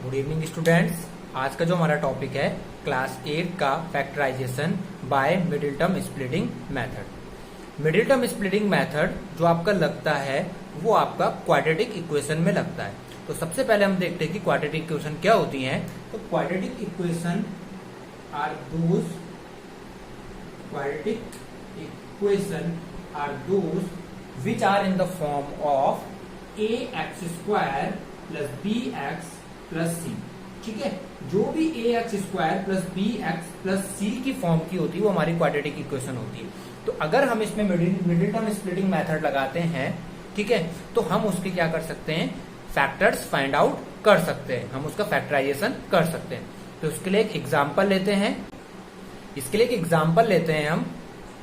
Good evening students. आज का जो हमारा टॉपिक है क्लास 8 का factorization by middle term splitting method. Middle term splitting method जो आपका लगता है वो आपका क्वाड्रेटिक इक्वेशन में लगता है। तो सबसे पहले हम देखते हैं कि क्वाड्रेटिक इक्वेशन क्या होती हैं। तो quadratic equation are those which are in the form of ax square plus bx plus c। ठीक है, जो भी ax square plus bx plus c की फॉर्म की होती है वो हमारी क्वाड्रेटिक इक्वेशन होती है। तो अगर हम इसमें मिडिल टर्म स्प्लिटिंग मेथड लगाते हैं, ठीक है, तो हम उसके क्या कर सकते हैं, फैक्टर्स फाइंड आउट कर सकते हैं, हम उसका फैक्टराइजेशन कर सकते हैं। तो उसके लिए एक एग्जाम्पल लेते हैं हम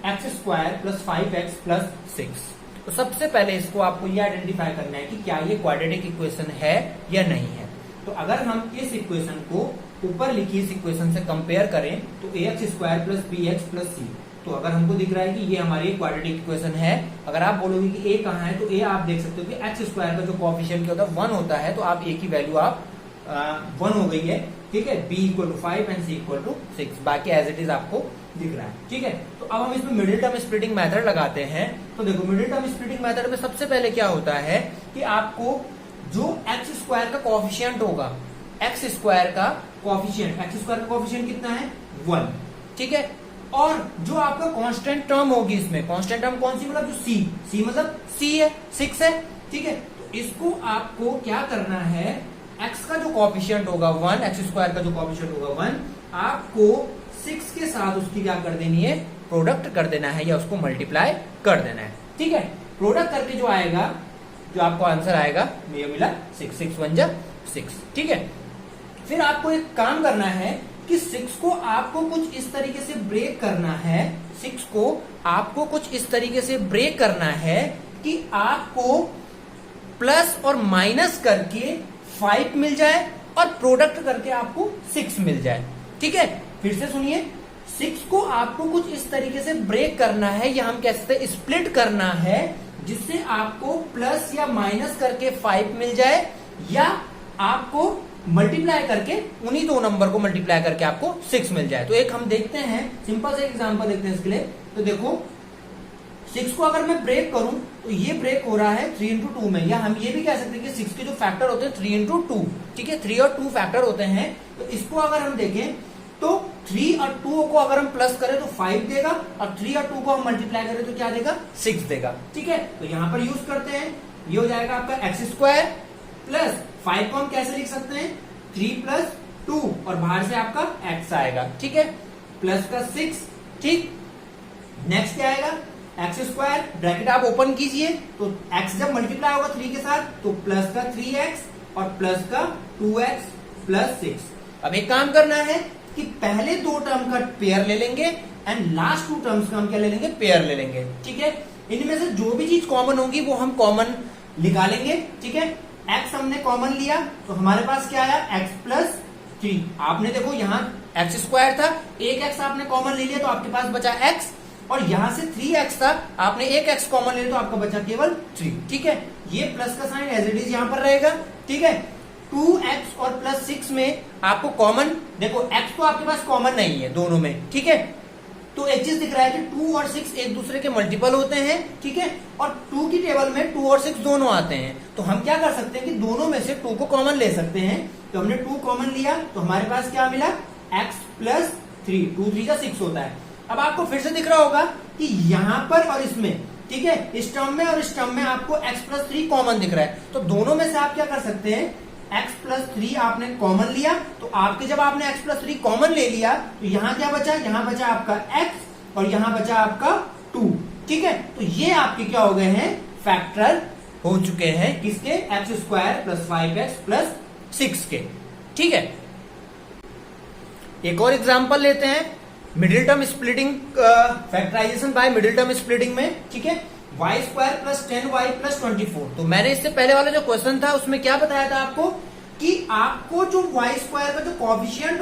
x square plus 5x plus 6। तो सबसे पहले इसको आपको ये आइडेंटिफाई करना है कि क्या ये क्वाड्रेटिक इक्वेशन है या नहीं है। तो अगर हम इस इक्वेशन को ऊपर लिखी इस इक्वेशन से कंपेयर करें तो ax square plus bx plus c, तो अगर हमको दिख रहा है कि ये हमारी क्वाड्रेटिक इक्वेशन है। अगर आप बोलोगे कि a कहाँ है तो a आप देख सकते हो कि एक्स स्क्वायर का जो कोएफिशिएंट होता है 1 होता है, तो आप a की वैल्यू आप 1 हो गई है। ठीक है, b equal to 5 and c equal to 6, बाकी एज इट इज आपको दिख रहा है। ठीक है, तो अब हम इसमें मिडिल टर्म स्प्लिटिंग मेथड लगाते हैं। तो देखो मिडिल टर्म स्प्लिटिंग मेथड में सबसे पहले क्या होता है कि आपको जो एक्स स्क्वायर का कोएफिशिएंट होगा, एक्स स्क्वायर का कोएफिशिएंट कितना है 1। ठीक है, और जो आपका कांस्टेंट टर्म होगी इसमें, कांस्टेंट टर्म कौन सी, मतलब जो c मतलब c है 6 है। ठीक है, तो इसको आपको क्या करना है, x का जो कोएफिशिएंट होगा 1, एक्स स्क्वायर का जो कोएफिशिएंट होगा 1, आपको 6 के साथ उसकी क्या कर देनी है, प्रोडक्ट कर देना है या उसको मल्टीप्लाई कर देना है। ठीक है, प्रोडक्ट करके जो आएगा, जो आपको आंसर आएगा ये मिला 6, 6 1 जा 6। ठीक है, फिर आपको एक काम करना है कि 6 को आपको कुछ इस तरीके से ब्रेक करना है, 6 को आपको कुछ इस तरीके से ब्रेक करना है कि आपको प्लस और माइनस करके 5 मिल जाए और प्रोडक्ट करके आपको 6 मिल जाए। ठीक है, फिर से सुनिए, 6 को आपको कुछ इस तरीके से ब्रेक करना है या हम कह सकते हैं स्प्लिट करना है, जिससे आपको प्लस या माइनस करके 5 मिल जाए, या आपको मल्टीप्लाई करके उन्हीं दो नंबर को मल्टीप्लाई करके आपको 6 मिल जाए। तो एक हम देखते हैं, सिंपल से एग्जांपल देखते हैं इसके लिए। तो देखो 6 को अगर मैं ब्रेक करूं तो ये ब्रेक हो रहा है 3 इंटू 2 में, या हम ये भी कह सकते हैं कि 6 के जो फैक्टर होते हैं 3 इंटू 2। ठीक है, 3 और 2 फैक्टर होते हैं। तो इसको अगर हम देखें तो 3 और 2 को अगर हम प्लस करें तो 5 देगा, और 3 और 2 को हम मल्टीप्लाई करें तो क्या देगा, 6 देगा। ठीक है, तो यहां पर यूज करते हैं, ये हो जाएगा आपका एक्स स्क्वायर प्लस 5 को हम कैसे लिख सकते हैं, 3 प्लस 2 और बाहर से आपका x आएगा। ठीक है, प्लस का 6। ठीक, नेक्स्ट क्या आएगा, एक्स स्क्वायर, ब्रैकेट आप ओपन कीजिए, तो x जब मल्टीप्लाई होगा 3 के साथ तो प्लस का 3x और प्लस का 2x प्लस 6। अब एक काम करना है कि पहले 2 टर्म का पेयर ले लेंगे एंड लास्ट 2 टर्म्स का हम क्या ले लेंगे, पेयर ले लेंगे। ठीक है, इनमें से जो भी चीज कॉमन होगी वो हम कॉमन निकालेंगे। ठीक है, x हमने कॉमन लिया तो हमारे पास क्या आया, x प्लस 3। आपने देखो यहाँ एक्स स्क्वायर था, एक x आपने कॉमन ले लिया तो आपके पास बचा x, और यहां से 3x था, आपने एक x कॉमन ले लिया तो आपका बचा केवल 3। ठीक है, ये प्लस का साइन एज इट इज यहां पर रहेगा। ठीक है, 2x और प्लस 6 में आपको कॉमन, देखो x तो आपके पास कॉमन नहीं है दोनों में। ठीक है, तो एक चीज दिख रहा है कि 2 और 6 एक दूसरे के मल्टीपल होते हैं। ठीक है, और 2 की टेबल में 2 और 6 दोनों आते हैं, तो हम क्या कर सकते हैं कि दोनों में से 2 को कॉमन ले सकते हैं। तो हमने 2 कॉमन लिया तो हमारे पास क्या मिला, x प्लस 3, 2 3 का 6 होता है। अब आपको फिर से दिख रहा होगा कि यहां पर और इसमें, ठीक है, इस टर्म में और इस टर्म में आपको x प्लस 3 कॉमन दिख रहा है। तो दोनों में से आप क्या कर सकते हैं, x प्लस 3 आपने कॉमन लिया, तो आपके जब आपने x प्लस 3 कॉमन ले लिया तो यहां क्या बचा, यहां बचा आपका x और यहां बचा आपका 2। ठीक है, तो ये आपके क्या हो गए हैं, फैक्टर हो चुके हैं किसके, x square plus 5x plus 6 के। ठीक है, एक और एग्जांपल लेते हैं middle term splitting, factorization by middle term splitting में। ठीक है, y square plus 10y plus 24। तो मैंने इससे पहले वाला जो क्वेश्चन था उसमें क्या बताया था आपको कि आपको जो y स्क्वायर का जो कोएफिशिएंट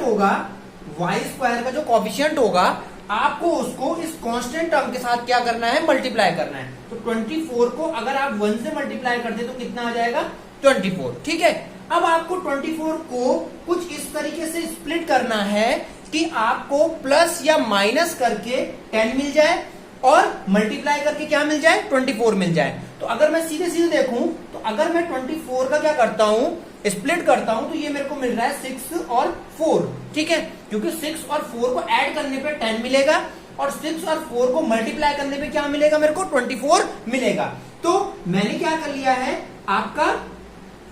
होगा, आपको उसको इस कांस्टेंट टर्म के साथ क्या करना है, मल्टीप्लाई करना है। तो 24 को अगर आप 1 से मल्टीप्लाई करते तो कितना आ जाएगा, 24। ठीक है, अब आपको 24 को कुछ इस तरीके से स्प्लिट करना है कि आपको प्लस या माइनस करके 10 मिल जाए और मल्टीप्लाई करके क्या मिल जाए, 24 मिल जाए। तो अगर मैं सीधे सीधे देखूं तो अगर मैं 24 का क्या करता हूं, स्प्लिट करता हूं, तो ये मेरे को मिल रहा है 6 और 4, ठीक है, क्योंकि 6 और 4 को ऐड करने पे 10 मिलेगा और 6 और 4 को मल्टीप्लाई करने पे क्या मिलेगा, मेरे को 24 मिलेगा। तो मैंने क्या कर लिया है, आपका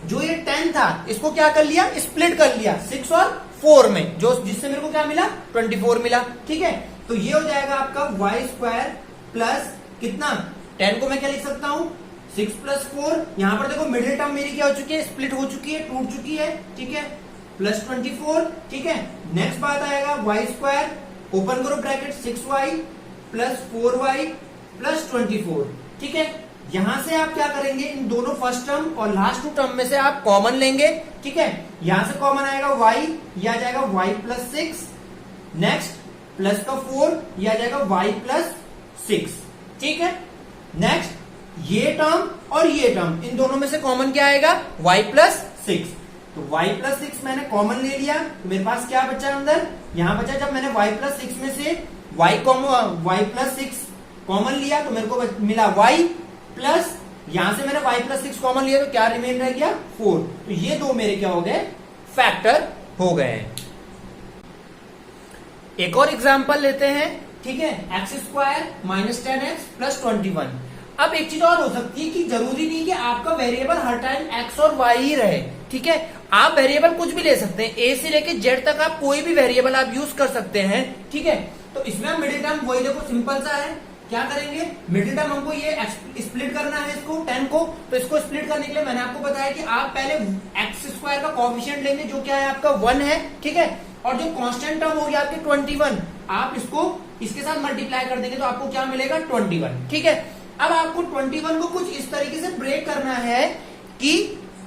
जो ये 10 था इसको क्या कर लिया, स्प्लिट कर लिया 6 और 4 में, जो जिससे मेरे को क्या मिला, 24 मिला, ठीक है। तो ये हो जाएगा आपका वाई स्क्वायर प्लस कितना, 10 को मैं क्या लिख सकता हूं, 6 प्लस 4, यहां पर देखो मिडिल टर्म मेरी क्या हो चुकी है, स्प्लिट हो चुकी है, टूट चुकी है, ठीक है, प्लस 24, ठीक है। नेक्स्ट बात आएगा वाई स्क्वायर, ओपन करो bracket, 6y plus 4y plus 24, ठीक है। यहां से आप क्या करेंगे, इन दोनों फर्स्ट टर्म और लास्ट 2 टर्म में से आप कॉमन लेंगे, ठीक है। यहां से कॉमन आएगा y, यह आ जाएगा y प्लस 6, नेक्स्ट प्लस का 4, यह आ जाएगा y प्लस 6, ठीक है। नेक्स्ट ये टर्म और ये टर्म, इन दोनों में से कॉमन क्या आएगा, y प्लस 6, तो y प्लस 6 मैंने कॉमन ले लिया, तो मेरे पास क्या बचा अंदर, यहां बचा, जब मैंने y प्लस 6 में से y प्लस 6 कॉमन लिया तो मेरे को मिला y प्लस, यहां से मैंने y प्लस 6 कॉमन लिया तो क्या रिमेन रह गया, 4। तो ये दो मेरे क्या हो गए, फैक्टर हो गए। एक और एग्जांपल लेते हैं, ठीक है, x square minus 10x plus 21। अब एक चीज और हो सकती है कि जरूरी नहीं कि आपका वेरिएबल हर टाइम x और y ही रहे, ठीक है, आप वेरिएबल कुछ भी ले सकते हैं, a से लेके z तक आप कोई भी वेरिएबल आप यूज कर सकते हैं, ठीक है। तो इसमें हम मिडिल टर्म वही देखो सिंपल सा है, क्या करेंगे, मिडिल टर्म हमको ये स्प्लिट करना है इसको 10 को, तो इसको स्प्लिट करने के लिए मैंने आपको बताया कि आप पहले एक्स स्क्वायर का कोएफिशिएंट लेंगे जो क्या है आपका 1 है, ठीक है, और जो कांस्टेंट टर्म हो गया आपके 21, आप इसको इसके साथ मल्टीप्लाई कर देंगे तो आपको क्या मिलेगा, 21, ठीक है। अब आपको 21 को कुछ इस तरीके से ब्रेक करना है कि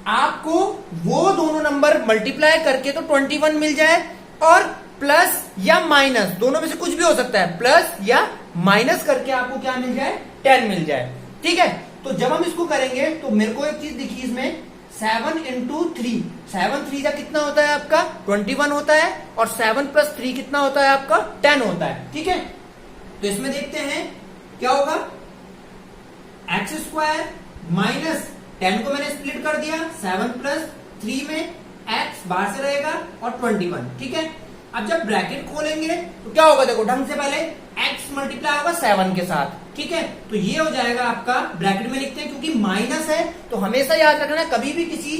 आपको वो दोनों नंबर मल्टीप्लाई करके तो 21 मिल जाए और प्लस या माइनस दोनों में से कुछ भी हो सकता है, प्लस या माइनस करके आपको क्या मिल जाए, 10 मिल जाए, ठीक है। तो जब हम इसको करेंगे तो मेरे को एक चीज दिखी इसमें, 7 इंटू 3, 7 3 का कितना होता है आपका 21 होता है, और 7 प्लस 3 कितना होता है आपका 10 होता है, ठीक है। तो इसमें देखते हैं क्या होगा, एक्स स्क्वायर माइनस 10 को मैंने स्प्लिट कर दिया, 7 प्लस 3 में एक्स बाहर से रहेगा और 21, ठीक है। अब जब ब्रैकेट खोलेंगे तो क्या होगा, देखो ढंग से पहले x मल्टीप्लाई होगा 7 के साथ, ठीक है। तो ये हो जाएगा आपका, ब्रैकेट में लिखते हैं क्योंकि माइनस है, तो हमेशा याद रखना कभी भी किसी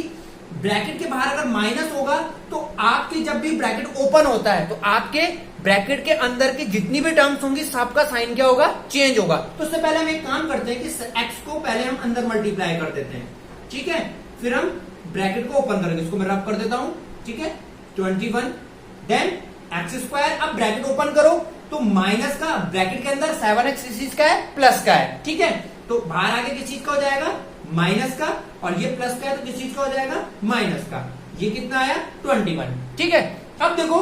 ब्रैकेट के बाहर अगर माइनस होगा तो आपके जब भी ब्रैकेट ओपन होता है तो आपके ब्रैकेट के अंदर की जितनी भी टर्म्स होंगी सबका साइन क्या होगा, चेंज होगा। तो उससे पहले हम एक काम करते हैं कि x को पहले हम अंदर मल्टीप्लाई कर देते हैं, ठीक है, फिर हम ब्रैकेट को ओपन करेंगे, इसको मैं रब कर देता हूं, ठीक है, 21 देन एक्स स्क्वायर, अब ब्रैकेट ओपन करो तो माइनस का ब्रैकेट के अंदर 7x किस चीज का है, प्लस का है, ठीक है। तो बाहर आगे किस चीज का हो जाएगा, माइनस का, और ये प्लस का है तो किस चीज का हो जाएगा, माइनस का। ये कितना आया 21, ठीक है। अब देखो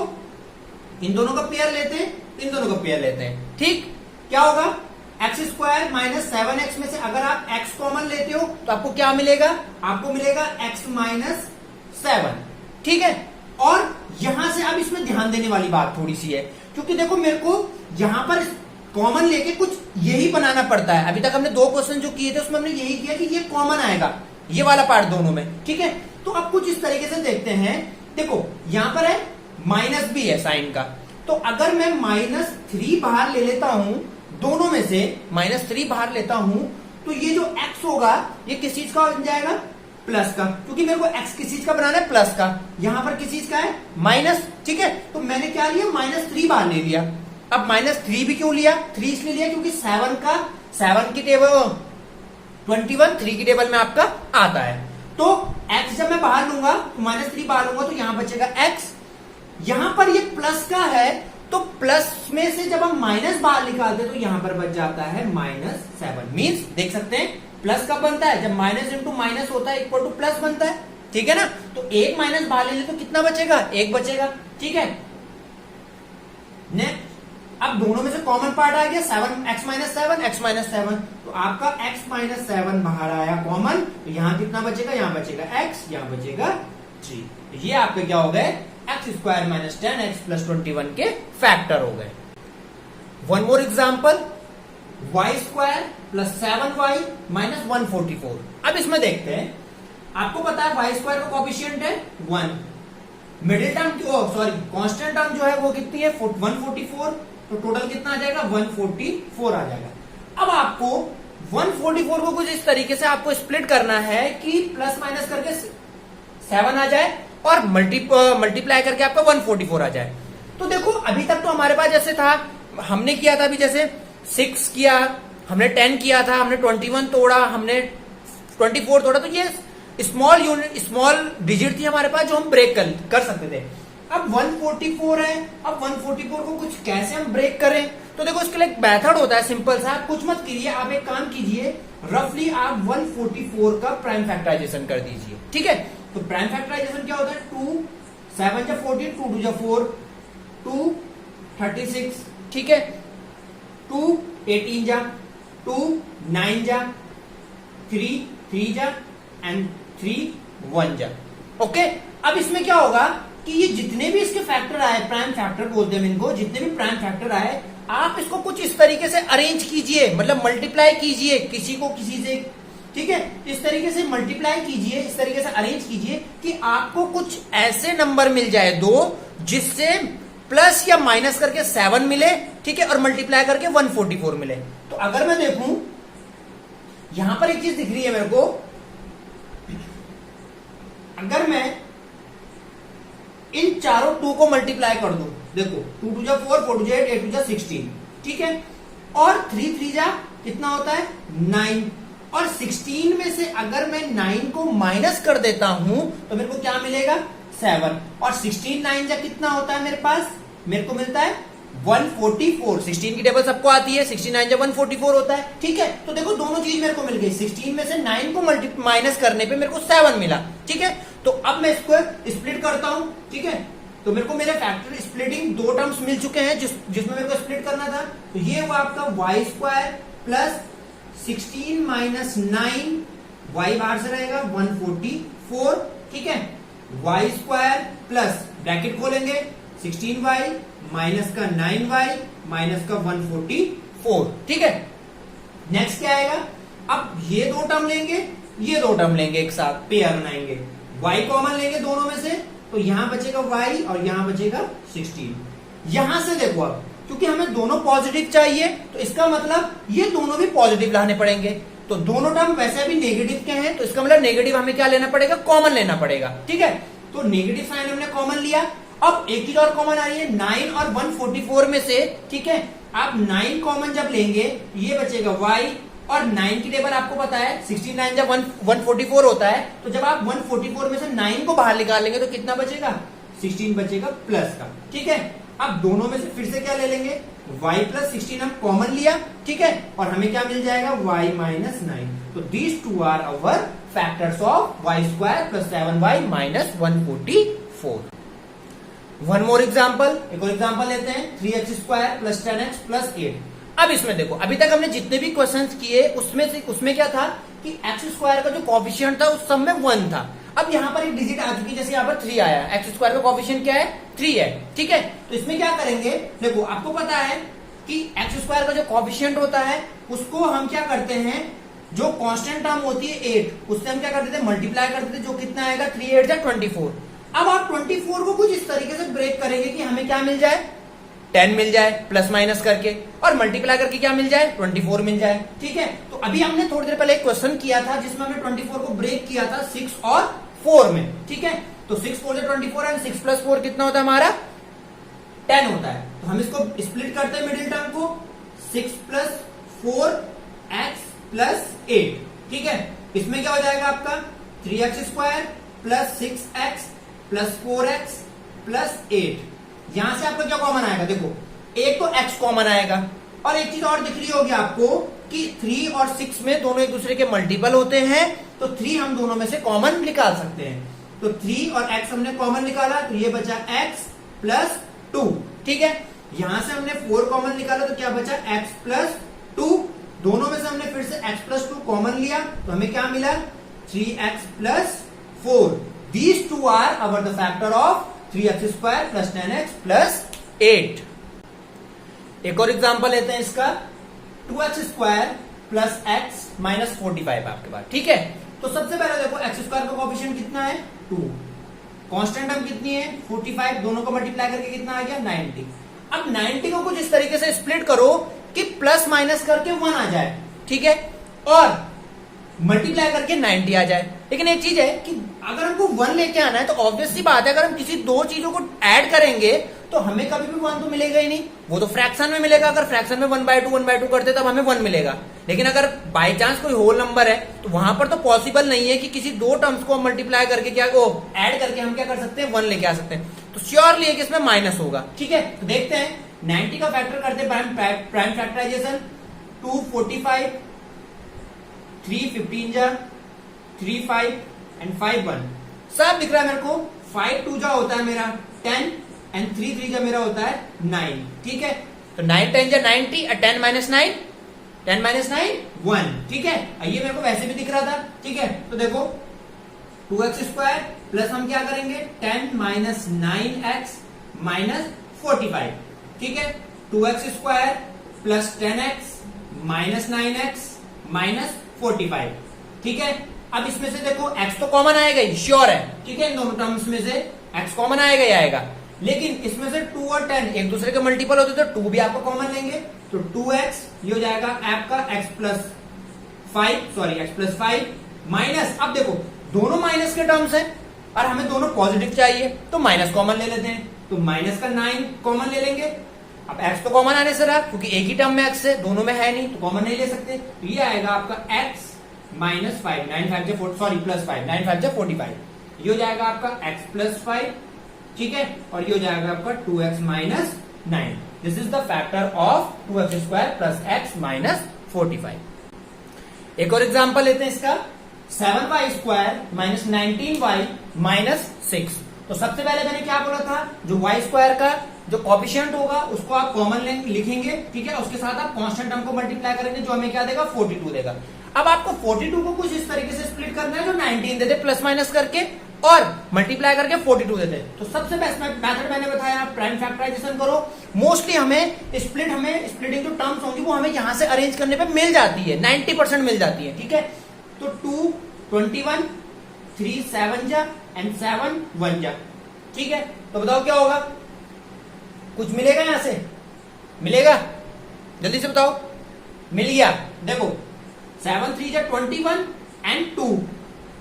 इन दोनों का पेयर लेते हैं, इन दोनों का पेयर लेते हैं, ठीक, क्या होगा, एक्स स्क्वायर माइनस 7x में से अगर आप x कॉमन लेते हो तो आपको क्या मिलेगा, आपको मिलेगा x माइनस 7, ठीक है। और यहां से अब इसमें ध्यान देने वाली बात थोड़ी सी है, क्योंकि देखो मेरे को यहां पर कॉमन लेके कुछ यही बनाना पड़ता है। अभी तक हमने 2 क्वेश्चन जो किए थे उसमें हमने यही किया कि ये कॉमन आएगा, ये वाला पार्ट दोनों में, ठीक है। तो अब कुछ इस तरीके से देखते हैं, देखो यहां पर है माइनस भी है साइन का, तो अगर मैं -3 बाहर ले लेता हूं, दोनों में से -3 बाहर लेता हूं, तो ये जो x होगा ये किस चीज का बन जाएगा, प्लस का, क्योंकि मेरे को x किस चीज का बनाना है, प्लस का, यहां पर किस चीज का है, माइनस, ठीक है। तो मैंने क्या लिया, -3 बाहर ले लिया। अब -3 भी क्यों लिया, 3 इसलिए लिया क्योंकि 7 की टेबल 21 3 की टेबल में आपका आता है। तो x जब मैं बाहर लूंगा तो -3 बाहर लूंगा तो यहां बचेगा x, यहां पर ये प्लस का है तो प्लस में से जब हम माइनस बाहर निकालते तो यहां पर बच जाता है -7, मीन्स देख सकते हैं प्लस कब बनता है, जब माइनस इंटू माइनस होता है इक्वल टू प्लस बनता है, ठीक है ना। तो एक माइनस बाहर ले ले तो कितना बचेगा, 1 बचेगा, ठीक है। नेक्स्ट अब दोनों में से कॉमन पार्ट आ गया, 7x माइनस 7, तो आपका x माइनस 7 बाहर आया कॉमन, तो यहां कितना बचेगा, यहां बचेगा x, यहां बचेगा जी, ये आपके क्या हो गए, x square minus 10x plus 21 के फैक्टर हो गए। One more example, y square plus 7y minus 144। अब इसमें देखते हैं, आपको पता है वाई स्क्वायर का कोफिशिएंट है 1, middle term sorry constant term जो है वो कितनी है 144, तो टोटल कितना आ जाएगा 144 आ जाएगा। अब आपको 144 को कुछ इस तरीके से आपको स्प्लिट करना है कि प्लस माइनस करके 7 आ जाए और मल्टीप्लाई करके आपका 144 आ जाए। तो देखो अभी तक तो हमारे पास जैसे था, हमने किया था अभी जैसे 6 किया, हमने 10 किया था, हमने 21 तोड़ा, हमने 24 तोड़ा, तो ये स्मॉल डिजिट थी हमारे पास जो हम ब्रेक कर सकते थे। अब 144 है, अब 144 को कुछ कैसे हम ब्रेक करें, तो देखो इसके लिए एक मेथड होता है सिंपल सा। आप कुछ मत कीजिए, आप एक काम कीजिए, रफली आप 144 का प्राइम फैक्टराइजेशन कर दीजिए, ठीक है। तो प्राइम फैक्टराइजेशन क्या होता है, 2 7 जा 14, 2 2 जा 4, 2 36, ठीक है, 2 18 जा, 2 9 जा, 3 3 जा एंड 3 1 जा। ओके, अब इसमें क्या होगा कि ये जितने भी इसके फैक्टर आए, प्राइम फैक्टर बोलते हैं इनको, जितने भी प्राइम फैक्टर आए, आप इसको कुछ इस तरीके से अरेंज कीजिए, मतलब मल्टीप्लाई कीजिए किसी को किसी से, ठीक है। इस तरीके से मल्टीप्लाई कीजिए, इस तरीके से अरेंज कीजिए कि आपको कुछ ऐसे नंबर मिल जाए दो जिससे प्लस या माइनस करके 7 मिले, ठीक है, और मल्टीप्लाई करके 144 मिले। तो अगर मैं देखूं, यहां पर एक चीज दिख रही है मेरे को, अगर मैं इन चारों 2 को मल्टीप्लाई कर दूं, देखो 2 2 जा 4, 4 2 जा 8, 8 2 जा 16, ठीक है, और 3 3 जा कितना होता है 9, और 16 में से अगर मैं 9 को माइनस कर देता हूं तो मेरे को क्या मिलेगा 7, और 16 9 जा कितना होता है मेरे पास, मेरे को मिलता है 144। 16 की टेबल सबको आती है, 69 जा 144 होता है, ठीक है। तो देखो दोनों चीज मेरे को मिल गई, 16 में से 9 को माइनस करने पे मेरे को 7 मिला, ठीक है। तो अब मैं इसको स्प्लिट करता हूं, ठीक है, तो मेरे को मेरे फैक्टर स्प्लिटिंग 2 टर्म्स मिल चुके हैं जिसमें मेरे को स्प्लिट करना था। तो ये हुआ आपका y square plus 16 minus 9, y बाहर से रहेगा 144, ठीक है, वाई स्क्वायर प्लस ब्रैकेट खोलेंगे 16y माइनस का 9y माइनस का 144, ठीक है। नेक्स्ट क्या आएगा, अब ये 2 टर्म लेंगे, ये 2 टर्म लेंगे, एक साथ पेयर बनाएंगे, y कॉमन लेंगे दोनों में से, तो यहां बचेगा y और यहां बचेगा 16। यहां से देखो अब, क्योंकि हमें दोनों पॉजिटिव चाहिए, तो इसका मतलब ये दोनों भी पॉजिटिव लाने पड़ेंगे। तो दोनों टर्म वैसे भी नेगेटिव के हैं, तो इसका मतलब नेगेटिव हमें क्या लेना पड़ेगा, कॉमन लेना पड़ेगा, ठीक है। तो नेगेटिव साइन हमने कॉमन लिया। अब एक चीज और कॉमन आ रही है, 9 और 144 में से, ठीक है, आप 9 कॉमन जब लेंगे, ये बचेगा y, और 9 की टेबल आपको पता है 69 जब 144 होता है, तो जब आप 144 में से 9 को बाहर निकाल लेंगे तो कितना बचेगा 16 बचेगा प्लस का, ठीक है। अब दोनों में से फिर से क्या ले लेंगे, y प्लस 16 हम कॉमन लिया, ठीक है, और हमें क्या मिल जाएगा y माइनस 9। तो these 2 are our factors of y square plus 7y minus 144। One more example, एक और एग्जाम्पल लेते हैं, 3x square plus 10x plus 8। अब इसमें देखो, अभी तक हमने जितने भी क्वेश्चंस किए उसमें क्या था कि एक्स स्क्वायर का जो कॉफिशिएंट था उस सब में 1 था। अब यहाँ पर एक डिजिट आ चुकी, जैसे यहाँ पर 3 आया, एक्स स्क्वायर का कॉफिशिएंट क्या है 3 है, ठीक है। तो इसमें क्या करेंगे, देखो आपको पता है कि एक्स स्क्वायर का जो कॉफिशिएंट होता है उसको हम क्या करते हैं, जो कांस्टेंट टर्म होती है 8, उससे हम क्या करते थे मल्टीप्लाई करते थे, जो कितना आएगा 3 8 जा 24। अब आप 24 को कुछ इस तरीके से ब्रेक करेंगे कि हमें क्या मिल जाए 10 मिल जाए प्लस माइनस करके, और मल्टीप्लाई करके क्या मिल जाए 24 मिल जाए, ठीक है। तो अभी हमने थोड़ी देर पहले एक क्वेश्चन किया था जिसमें हमने 24 को ब्रेक किया था 6 और 4 में, ठीक है। तो 6 4 24 एंड 6 प्लस 4 कितना होता है हमारा 10 होता है। तो हम इसको स्प्लिट करते हैं मिडिल टर्म को, 6 प्लस 4x प्लस 8, ठीक है। इसमें क्या हो जाएगा आपका 3x square plus 6x plus 4x plus 8। यहां से आपको क्या कॉमन आएगा, देखो एक तो x कॉमन आएगा, और एक चीज और दिख रही होगी आपको कि 3 और 6 में दोनों एक दूसरे के मल्टीपल होते हैं, तो 3 हम दोनों में से कॉमन निकाल सकते हैं। तो 3 और x हमने कॉमन निकाला, तो ये बचा x प्लस 2, ठीक है। यहां से हमने 4 कॉमन निकाला, तो क्या बचा x प्लस 2। दोनों में से हमने फिर से x प्लस 2 कॉमन लिया, तो हमें क्या मिला 3x plus 4, these two are our the factor of 3x square plus 10x plus 8। एक और एग्जांपल लेते हैं इसका, 2x square plus x minus 45 आपके पास, ठीक है। तो सबसे पहले देखो x स्क्वायर का कोएफिशिएंट कितना है 2, कांस्टेंट टर्म कितनी है 45, दोनों को मल्टीप्लाई करके कितना आ गया 90। अब 90 को कुछ इस तरीके से स्प्लिट करो कि प्लस माइनस करके 1 आ जाए, ठीक है, और मल्टीप्लाई करके 90 आ जाए। लेकिन एक चीज है कि अगर हमको 1 लेके आना है तो ऑब्वियस सी बात है, अगर हम किसी दो चीजों को ऐड करेंगे तो हमें कभी भी 1 तो मिलेगा ही नहीं, वो तो फ्रैक्शन में मिलेगा। अगर फ्रैक्शन में 1/2 करते तब हमें 1 मिलेगा, लेकिन अगर बाई चांस कोई होल नंबर है तो वहां पर तो पॉसिबल नहीं है कि किसी दो टर्म्स को मल्टीप्लाई करके क्या ऐड करके हम क्या कर सकते हैं 1 लेके आ सकते हैं। तो श्योरली एक इसमें माइनस होगा, ठीक है। तो देखते हैं 90 का फैक्टर करते हैं प्राइम फैक्टराइजेशन, 2 45, 3 15 जा, 3 5 एंड 5 1, सब दिख रहा है मेरे को। 5 2 जा होता है मेरा 10 एंड 3 3 जा मेरा होता है 9, ठीक है। तो 9 10 जा 90 और 10 माइनस 9, 10 माइनस 9 1, ठीक है। ये मेरे को वैसे भी दिख रहा था, ठीक है। तो देखो 2x स्क्वायर प्लस हम क्या करेंगे 10 माइनस 9x माइनस 45, ठीक है। 2x square plus 10x minus 9x minus 45, ठीक है। अब इसमें से देखो x तो कॉमन आएगा ही, श्योर है, ठीक है। इन दोनों टर्म्स में से x कॉमन आएगा ही आएगा, लेकिन इसमें से 2 और 10 एक दूसरे के मल्टीपल होते तो 2 भी आपको कॉमन लेंगे, तो 2x ये हो जाएगा आपका x प्लस 5 माइनस, अब देखो दोनों माइनस के टर्म्स हैं और हमें दोनों पॉजिटिव चाहिए तो माइनस कॉमन ले लेते हैं, तो माइनस का 9 कॉमन ले लेंगे। अब x तो कॉमन आने से रहा, क्योंकि एक ही टर्म में x है, दोनों में है नहीं तो कॉमन नहीं ले सकते, तो ये आएगा आपका x माइनस 5, 9 5 प्लस 5, 9 5 45, ये हो जाएगा आपका x प्लस 5, ठीक है, और ये हो जाएगा आपका 2x minus 9। This is the factor of 2x square plus x minus 45। एक और एग्जांपल लेते हैं इसका, 7y square minus 19y minus 6। तो सबसे पहले मैंने क्या बोला था, जो y स्क्वायर का जो कोएफिशिएंट होगा उसको आप कॉमन लिखेंगे, ठीक है, उसके साथ आप कांस्टेंट टर्म को मल्टीप्लाई करेंगे जो हमें क्या देगा 42 देगा। अब आपको 42 को कुछ इस तरीके से स्प्लिट करना है जो 19 देते प्लस माइनस करके और मल्टीप्लाई करके 42 देते। तो सबसे बेस्ट मेथड मैंने बताया, प्राइम फैक्टराइजेशन करो। मोस्टली हमें स्प्लिटिंग जो टर्म्स होंगी वो हमें यहां से अरेंज करने पे मिल जाती है, 90% मिल जाती है, ठीक है। तो 2 21, 3 7 जा एंड 7 1 जा, ठीक है। तो बताओ क्या होगा, कुछ मिलेगा यहां से, मिलेगा, जल्दी से बताओ। मिल गया, देखो 7 3 जा 21 एंड 2,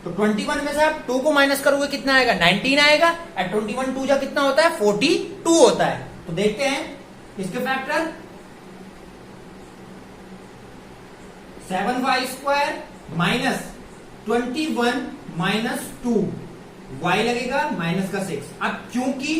तो 21 में से आप 2 को माइनस करोगे कितना आएगा 19 आएगा, एंड 21 2 जा कितना होता है 42 होता है। तो देखते हैं इसके factor, 7y square minus 21 minus 2, y लगेगा माइनस का 6। अब क्योंकि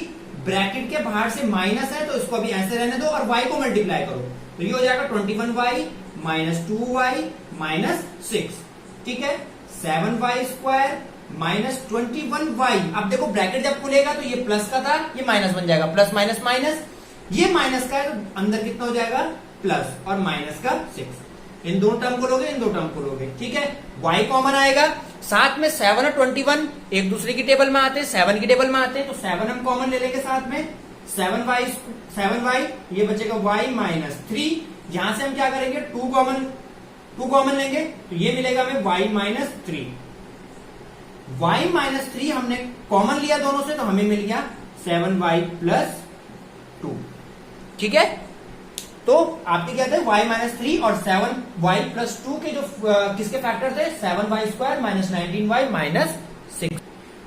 ब्रैकेट के बाहर से माइनस है तो इसको अभी ऐसे रहने दो और y को मल्टीप्लाई करो, तो ये हो जाएगा 21y माइनस 2y माइनस 6, ठीक है। 7y स्क्वायर माइनस 21y, अब देखो ब्रैकेट जब खुलेगा तो ये प्लस का था, ये माइनस बन जाएगा, प्लस माइनस माइनस, ये माइनस का है तो अंदर कितना हो जाएगा प्लस और माइनस का 6। इन दो टर्म को लोगे, इन दो टर्म को लोगे, ठीक है। y कॉमन आएगा, साथ में 7 और 21 एक दूसरे की टेबल में आते हैं, 7 की टेबल में आते हैं, तो 7 हम कॉमन ले लेंगे साथ में, 7y ये बचेगा y माइनस 3, यहां से हम क्या करेंगे 2 कॉमन लेंगे, तो ये मिलेगा हमें y माइनस 3। y माइनस 3 हमने कॉमन लिया दोनों से, तो हमें मिल गया 7y प्लस 2, ठीक है। तो आपके क्या थे y माइनस 3 और 7y प्लस 2 के जो किसके फैक्टर थे 7y square minus 19y minus 6।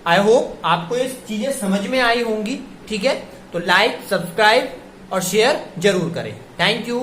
I hope आपको ये चीजें समझ में आई होंगी, ठीक है। तो लाइक, सब्सक्राइब और शेयर जरूर करें। Thank you.